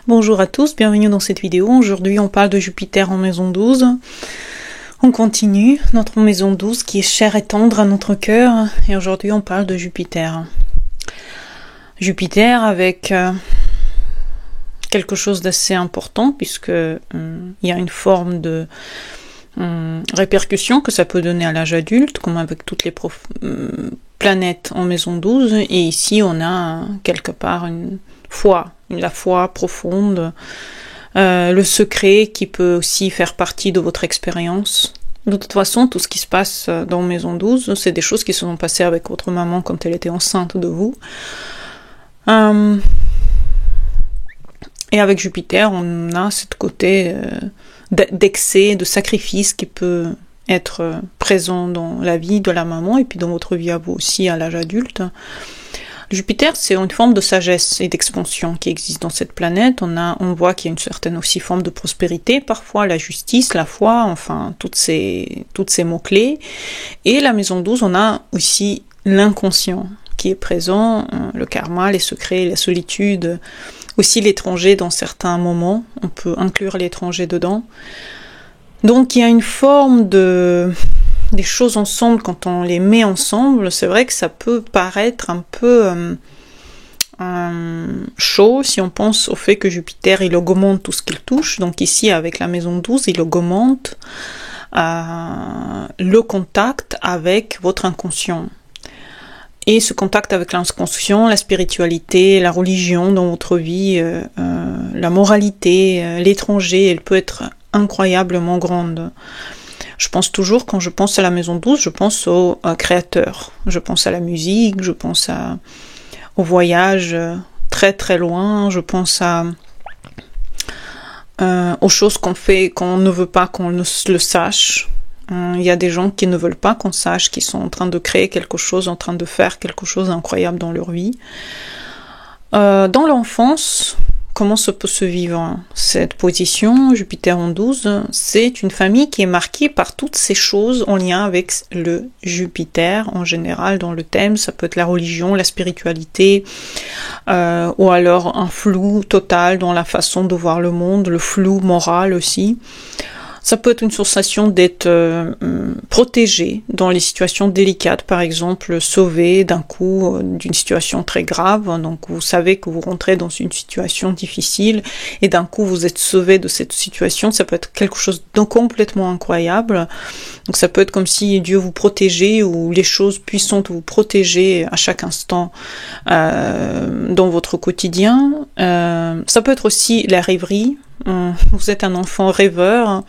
Bonjour à tous, bienvenue dans cette vidéo. Aujourd'hui on parle de Jupiter en maison 12. On continue notre maison 12 qui est chère et tendre à notre cœur. Et aujourd'hui on parle de Jupiter. Jupiter avec quelque chose d'assez important puisque il y a une forme de répercussion que ça peut donner à l'âge adulte, comme avec toutes les planètes en maison 12. Et ici on a quelque part la foi profonde, le secret qui peut aussi faire partie de votre expérience. De toute façon, tout ce qui se passe dans Maison 12, c'est des choses qui se sont passées avec votre maman quand elle était enceinte de vous. Et avec Jupiter, on a ce côté d'excès, de sacrifice qui peut être présent dans la vie de la maman et puis dans votre vie à vous aussi à l'âge adulte. Jupiter, c'est une forme de sagesse et d'expansion qui existe dans cette planète. On voit qu'il y a une certaine aussi forme de prospérité, parfois la justice, la foi, enfin toutes ces mots-clés. Et la maison 12, on a aussi l'inconscient qui est présent, le karma, les secrets, la solitude, aussi l'étranger dans certains moments. On peut inclure l'étranger dedans. Donc il y a une forme des choses ensemble, quand on les met ensemble, c'est vrai que ça peut paraître un peu chaud si on pense au fait que Jupiter, il augmente tout ce qu'il touche. Donc ici, avec la maison 12, il augmente le contact avec votre inconscient. Et ce contact avec l'inconscient, la spiritualité, la religion dans votre vie, la moralité, l'étranger, elle peut être incroyablement grande. Je pense toujours, quand je pense à la maison 12, je pense au créateur. Je pense à la musique, je pense au voyage très très loin, je pense aux choses qu'on fait, qu'on ne veut pas qu'on le sache. Il y a des gens qui ne veulent pas qu'on sache, qui sont en train de créer quelque chose, en train de faire quelque chose d'incroyable dans leur vie. Dans l'enfance, comment ça peut se vivre cette position, Jupiter en 12, c'est une famille qui est marquée par toutes ces choses en lien avec le Jupiter en général dans le thème. Ça peut être la religion, la spiritualité, ou alors un flou total dans la façon de voir le monde, le flou moral aussi. Ça peut être une sensation d'être protégé dans les situations délicates, par exemple sauvé d'un coup d'une situation très grave. Donc vous savez que vous rentrez dans une situation difficile et d'un coup vous êtes sauvé de cette situation. Ça peut être quelque chose de complètement incroyable. Donc ça peut être comme si Dieu vous protégeait ou les choses puissantes vous protégeaient à chaque instant dans votre quotidien. Ça peut être aussi la rêverie. Vous êtes un enfant rêveur,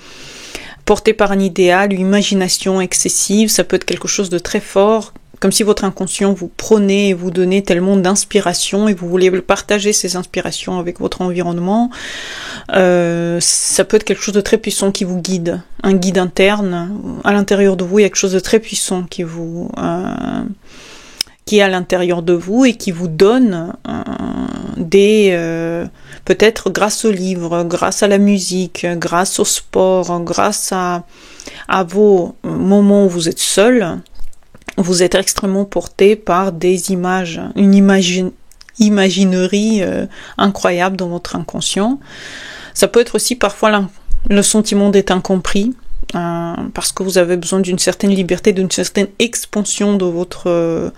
porté par un idéal, une imagination excessive. Ça peut être quelque chose de très fort, comme si votre inconscient vous prenait et vous donnait tellement d'inspiration et vous voulez partager ces inspirations avec votre environnement. Ça peut être quelque chose de très puissant qui vous guide, un guide interne. À l'intérieur de vous, il y a quelque chose de très puissant qui est à l'intérieur de vous et qui vous donne peut-être grâce aux livres, grâce à la musique, grâce au sport, grâce à vos moments où vous êtes seul, vous êtes extrêmement porté par des images, une imaginerie incroyable dans votre inconscient. Ça peut être aussi parfois le sentiment d'être incompris, parce que vous avez besoin d'une certaine liberté, d'une certaine expansion de votre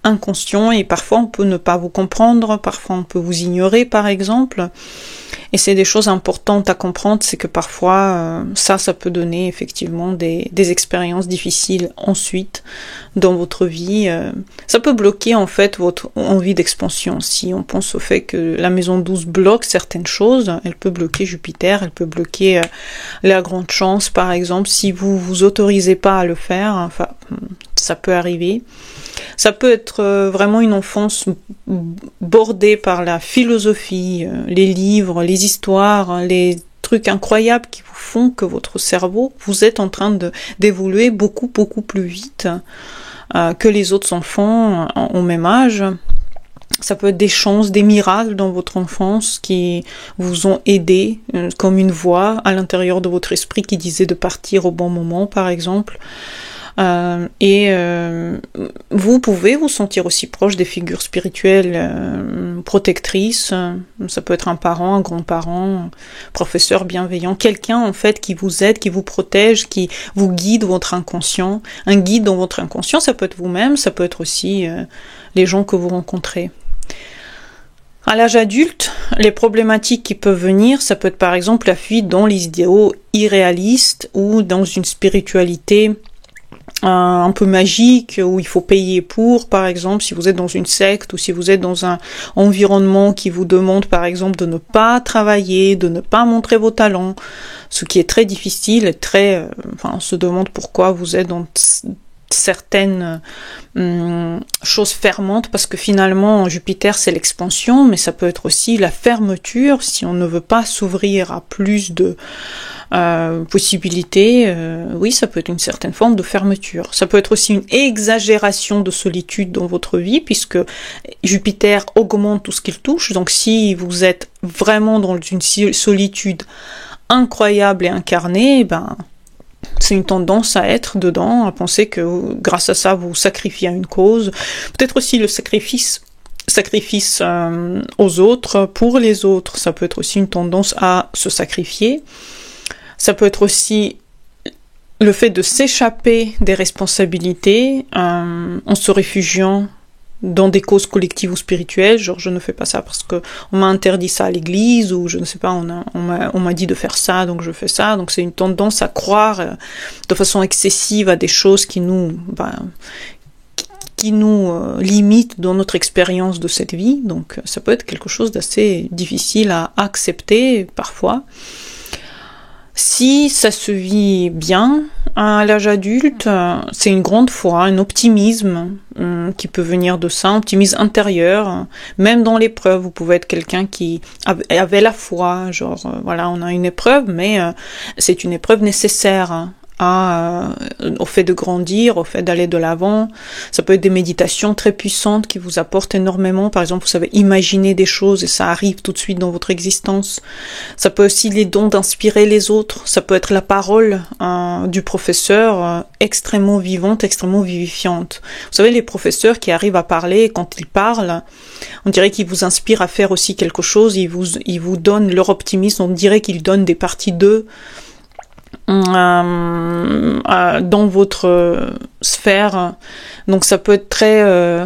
inconscient, et parfois on peut ne pas vous comprendre, parfois on peut vous ignorer par exemple, et c'est des choses importantes à comprendre, c'est que parfois ça peut donner effectivement des expériences difficiles ensuite dans votre vie. Ça peut bloquer en fait votre envie d'expansion. Si on pense au fait que la maison 12 bloque certaines choses, elle peut bloquer Jupiter, elle peut bloquer la grande chance par exemple, si vous vous autorisez pas à le faire, enfin ça peut arriver. Ça peut être vraiment une enfance bordée par la philosophie, les livres, les histoires, les trucs incroyables qui vous font que votre cerveau, vous êtes en train d'évoluer beaucoup plus vite que les autres enfants au même âge. Ça peut être des chances, des miracles dans votre enfance qui vous ont aidé, comme une voix à l'intérieur de votre esprit qui disait de partir au bon moment, par exemple. Vous pouvez vous sentir aussi proche des figures spirituelles protectrices. Ça peut être un parent, un grand-parent, un professeur bienveillant, quelqu'un en fait qui vous aide, qui vous protège, qui vous guide votre inconscient. Un guide dans votre inconscient, ça peut être vous-même, ça peut être aussi les gens que vous rencontrez. À l'âge adulte, les problématiques qui peuvent venir, ça peut être par exemple la fuite dans les idéaux irréalistes ou dans une spiritualité un peu magique où il faut payer pour, par exemple, si vous êtes dans une secte ou si vous êtes dans un environnement qui vous demande par exemple de ne pas travailler, de ne pas montrer vos talents, ce qui est très difficile et on se demande pourquoi vous êtes dans certaines choses fermantes, parce que finalement Jupiter c'est l'expansion, mais ça peut être aussi la fermeture si on ne veut pas s'ouvrir à plus de possibilités. Oui, ça peut être une certaine forme de fermeture. Ça peut être aussi une exagération de solitude dans votre vie, puisque Jupiter augmente tout ce qu'il touche. Donc si vous êtes vraiment dans une solitude incroyable et incarnée, c'est une tendance à être dedans, à penser que grâce à ça vous sacrifiez à une cause. Peut-être aussi le sacrifice aux autres, pour les autres. Ça peut être aussi une tendance à se sacrifier. Ça peut être aussi le fait de s'échapper des responsabilités en se réfugiant dans des causes collectives ou spirituelles, genre je ne fais pas ça parce que on m'a interdit ça à l'église, ou je ne sais pas, on m'a dit de faire ça, donc je fais ça. Donc c'est une tendance à croire de façon excessive à des choses qui nous limitent dans notre expérience de cette vie. Donc ça peut être quelque chose d'assez difficile à accepter parfois. Si ça se vit bien à l'âge adulte, c'est une grande foi, un optimisme qui peut venir de ça, un optimisme intérieur. Même dans l'épreuve, vous pouvez être quelqu'un qui avait la foi, genre voilà, on a une épreuve, mais c'est une épreuve nécessaire au fait de grandir, au fait d'aller de l'avant. Ça peut être des méditations très puissantes qui vous apportent énormément. Par exemple, vous savez imaginer des choses et ça arrive tout de suite dans votre existence. Ça peut aussi les dons d'inspirer les autres. Ça peut être la parole du professeur extrêmement vivante, extrêmement vivifiante. Vous savez, les professeurs qui arrivent à parler, quand ils parlent, on dirait qu'ils vous inspirent à faire aussi quelque chose. Ils vous donnent leur optimisme. On dirait qu'ils donnent des parties d'eux dans votre sphère. Donc ça peut être très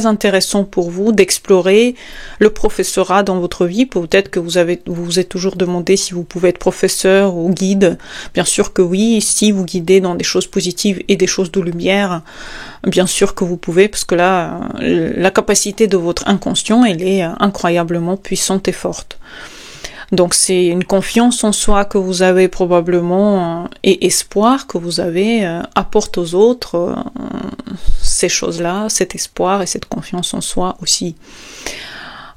intéressant pour vous d'explorer le professorat dans votre vie. Peut-être que vous vous êtes toujours demandé si vous pouvez être professeur ou guide. Bien sûr que oui, si vous guidez dans des choses positives et des choses de lumière, bien sûr que vous pouvez, parce que là, la capacité de votre inconscient, elle est incroyablement puissante et forte. Donc c'est une confiance en soi que vous avez probablement et espoir que vous avez apporte aux autres ces choses-là, cet espoir et cette confiance en soi aussi.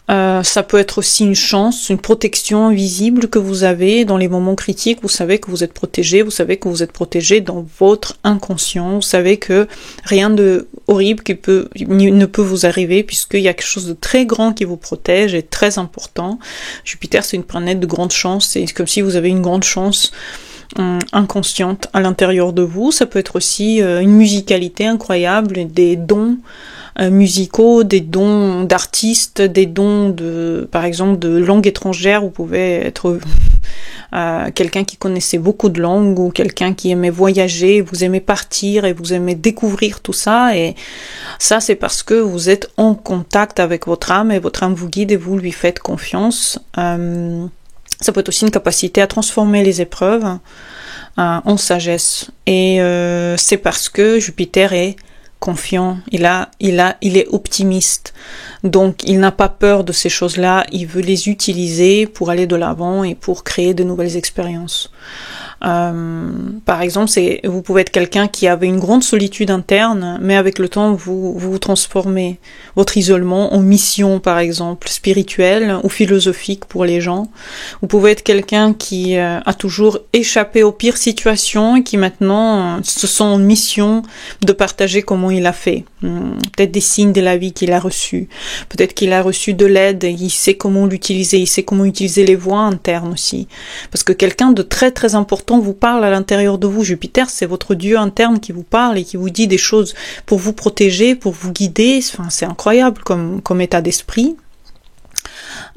Ça peut être aussi une chance, une protection visible que vous avez dans les moments critiques. Vous savez que vous êtes protégé, vous savez que vous êtes protégé dans votre inconscient. Vous savez que rien de horrible ne peut vous arriver, puisqu'il y a quelque chose de très grand qui vous protège et très important. Jupiter, c'est une planète de grande chance. C'est comme si vous avez une grande chance inconsciente à l'intérieur de vous. Ça peut être aussi une musicalité incroyable, des dons musicaux, des dons d'artistes, des dons par exemple de langue étrangère. Vous pouvez être quelqu'un qui connaissait beaucoup de langues, ou quelqu'un qui aimait voyager, vous aimez partir et vous aimez découvrir tout ça, et ça c'est parce que vous êtes en contact avec votre âme et votre âme vous guide et vous lui faites confiance. Ça peut être aussi une capacité à transformer les épreuves en sagesse, et c'est parce que Jupiter est confiant, il est optimiste, donc il n'a pas peur de ces choses-là, il veut les utiliser pour aller de l'avant et pour créer de nouvelles expériences. Par exemple, vous pouvez être quelqu'un qui avait une grande solitude interne, mais avec le temps vous transformez votre isolement en mission, par exemple, spirituelle ou philosophique pour les gens. Vous pouvez être quelqu'un qui a toujours échappé aux pires situations et qui maintenant se sent en mission de partager comment il a fait. Peut-être des signes de la vie qu'il a reçus. Peut-être qu'il a reçu de l'aide et il sait comment l'utiliser. Il sait comment utiliser les voies internes aussi. Parce que quelqu'un de très très important pourtant vous parle à l'intérieur de vous. Jupiter, c'est votre dieu interne qui vous parle et qui vous dit des choses pour vous protéger, pour vous guider. Enfin, c'est incroyable comme état d'esprit.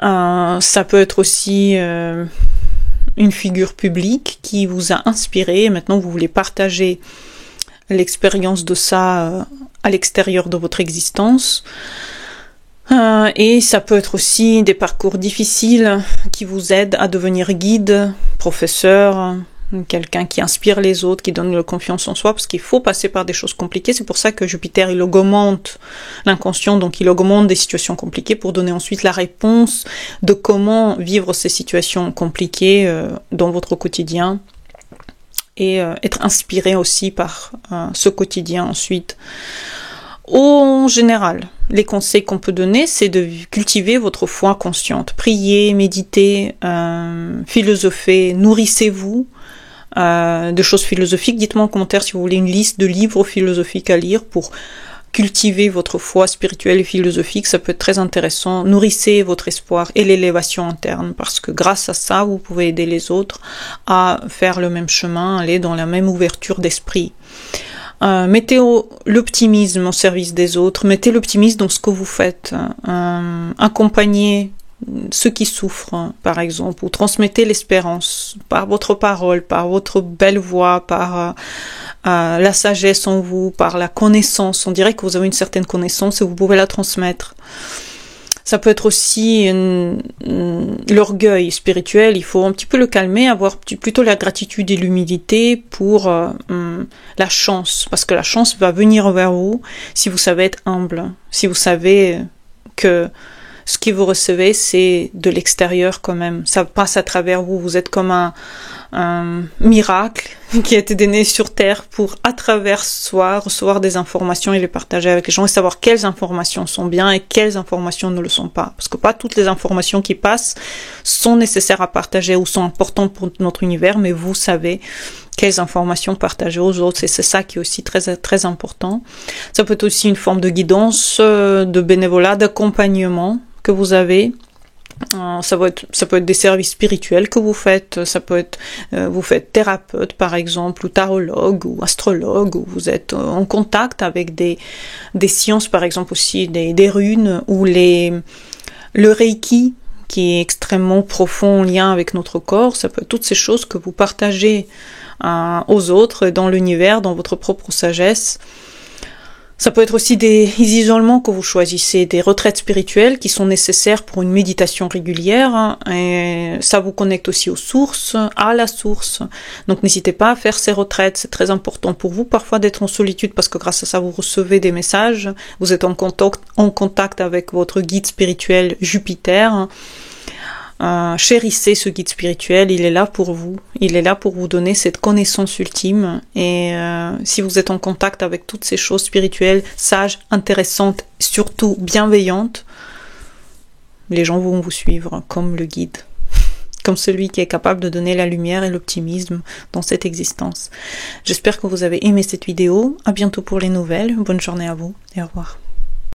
Ça peut être aussi une figure publique qui vous a inspiré et maintenant vous voulez partager l'expérience de ça à l'extérieur de votre existence. Et ça peut être aussi des parcours difficiles qui vous aident à devenir guide, professeur, quelqu'un qui inspire les autres, qui donne la confiance en soi, parce qu'il faut passer par des choses compliquées. C'est pour ça que Jupiter, il augmente l'inconscient, donc il augmente des situations compliquées pour donner ensuite la réponse de comment vivre ces situations compliquées dans votre quotidien et être inspiré aussi par ce quotidien ensuite. En général, les conseils qu'on peut donner, c'est de cultiver votre foi consciente. Priez, méditez, philosophez, nourrissez-vous de choses philosophiques. Dites-moi en commentaire si vous voulez une liste de livres philosophiques à lire pour cultiver votre foi spirituelle et philosophique. Ça peut être très intéressant. Nourrissez votre espoir et l'élévation interne parce que grâce à ça, vous pouvez aider les autres à faire le même chemin, aller dans la même ouverture d'esprit. Mettez l'optimisme au service des autres, mettez l'optimisme dans ce que vous faites, accompagnez ceux qui souffrent, par exemple, ou transmettez l'espérance par votre parole, par votre belle voix, par la sagesse en vous, par la connaissance. On dirait que vous avez une certaine connaissance et vous pouvez la transmettre. Ça peut être aussi l'orgueil spirituel, il faut un petit peu le calmer, avoir plutôt la gratitude et l'humilité pour la chance, parce que la chance va venir vers vous si vous savez être humble, si vous savez que ce que vous recevez, c'est de l'extérieur quand même, ça passe à travers vous, vous êtes comme un miracle qui a été donné sur Terre pour, à travers soi, recevoir des informations et les partager avec les gens et savoir quelles informations sont bien et quelles informations ne le sont pas. Parce que pas toutes les informations qui passent sont nécessaires à partager ou sont importantes pour notre univers, mais vous savez quelles informations partager aux autres et c'est ça qui est aussi très, très important. Ça peut être aussi une forme de guidance, de bénévolat, d'accompagnement que vous avez. Ça peut être des services spirituels que vous faites, ça peut être vous faites thérapeute par exemple, ou tarologue, ou astrologue, ou vous êtes en contact avec des sciences par exemple aussi, des runes, ou le Reiki qui est extrêmement profond en lien avec notre corps, ça peut être toutes ces choses que vous partagez aux autres, dans l'univers, dans votre propre sagesse. Ça peut être aussi des isolements que vous choisissez, des retraites spirituelles qui sont nécessaires pour une méditation régulière. Et ça vous connecte aussi aux sources, à la source. Donc n'hésitez pas à faire ces retraites, c'est très important pour vous parfois d'être en solitude parce que grâce à ça vous recevez des messages, vous êtes en contact avec votre guide spirituel Jupiter. Chérissez ce guide spirituel, il est là pour vous, il est là pour vous donner cette connaissance ultime et si vous êtes en contact avec toutes ces choses spirituelles, sages, intéressantes, surtout bienveillantes, les gens vont vous suivre comme le guide, comme celui qui est capable de donner la lumière et l'optimisme dans cette existence. J'espère que vous avez aimé cette vidéo, à bientôt pour les nouvelles, bonne journée à vous et au revoir.